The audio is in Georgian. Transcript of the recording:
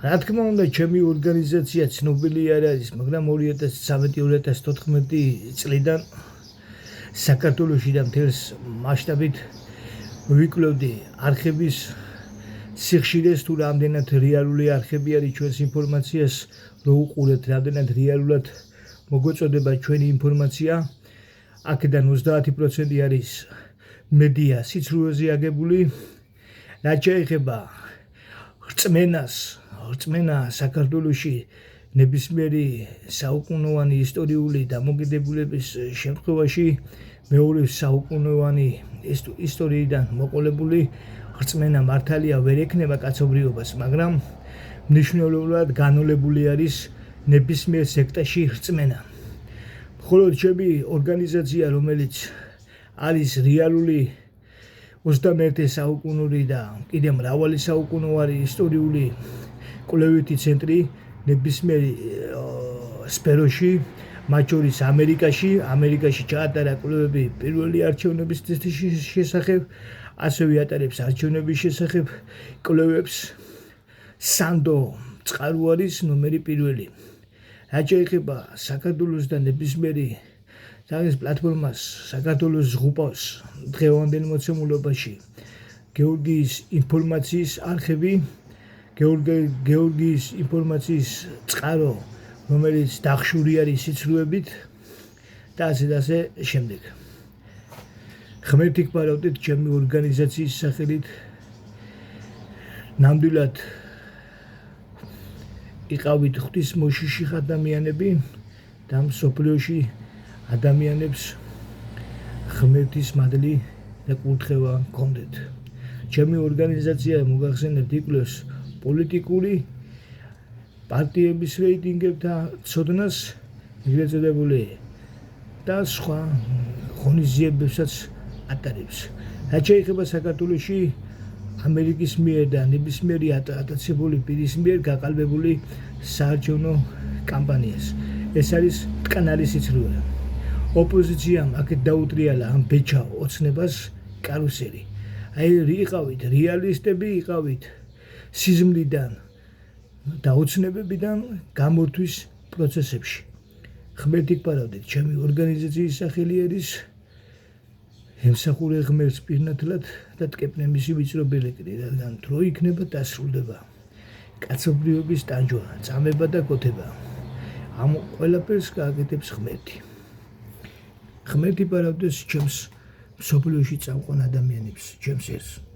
რა თქმა უნდა, ჩემი ორგანიზაცია ცნობილი არ არის, მაგრამ 2013-2014 წლიდან საქართველოში და მთელს მასშტაბით ვიკვლევდი არხების სიხშირეს თუ რამდენად რეალური არხები არის ჩვენს ინფორმაციას რო უყურებთ, რამდენად რეალურად მოგვეწოდება ჩვენი ინფორმაცია. აქედან 30% არის მედია სიცრუეზე აგებული. რაც შეეხება რწმენა საქართველოში ნებისმიერი საუკუნოვანი ისტორიული დამოკიდებულების შემთხვევაში მეორე საუკუნოვანი ისტორიიდან მოყოლებული რწმენა მართალია ვერ ექნება კაცობრიობას, მაგრამ მნიშვნელოვნად განოლებული არის ნებისმიერ სექტაში რწმენა. მხოლოდ ჩემი ორგანიზაცია, რომელიც არის რეალური 21 საუკუნური და კიდე მრავალი საუკუნოვანი ისტორიული კვლევითი ცენტრი ნებისმიერ სფეროში, მათ შორის ამერიკაში ჩაატარა კვლევები პირველი არჩევნების შესახებ, ასევე ატარებს არჩევნების შესახებ კვლევებს. სანდო წყარო არის ნომერი პირველი. რაც შეეხება საქართველოს და ნებისმიერი თავის პლატფორმას, საქართველოს ზღუპავს დღევანდელ მოცემულობაში გეორგიის ინფორმაციის არხები, გეორგიის ინფორმაციის წყარო, რომელიც დახშული არის სიცრუებით და ასე შემდეგ. ღმერთი გპარავდეთ ჩემი ორგანიზაციის სახელით. ნამდვილად იყავით ღვთისმოშიში ადამიანები და მსოფლიოში ადამიანებს ღმერთის მადლი და კურთხევა გქონდეთ. ჩემი ორგანიზაცია მოგახსენებთ იკვლევს პოლიტიკური პარტიების რეიტინგებთა ცოდნას, ეგრეთ წოდებული და სხვა ღონისძიებებსაც ატარებს. რაც შეეხება საქართველოში ამერიკის მიერ და ნებისმიერი ატაცებული პირის მიერ გაყალბებული საარჩევნო კამპანიას. ეს არის მტკნარი სიცრუე. ოპოზიციამ აქეთ დაუტრიალა ამ ბეჭა ოცნებას კარუსელი. იყავით რეალისტები, იყავით სიზმრიდან და ოცნებებიდან გამორთვის პროცესებში. ღმერთი გპარავდეთ, ჩემი ორგანიზაციის სახელი არის ემსახურე ღმერთს პირნათლად და ტკეპნე მისი ვიწრობილეკრი, რადგან დრო იქნება დასრულდება კაცობრიობის ტანჯვა, წამება და კოთება. ამ ყველაფერს გააკეთებს ღმერთი. ღმერთი პარავდეს ჩემს მსოფლიოში წამყვან ადამიანებს, ჩემს ერს.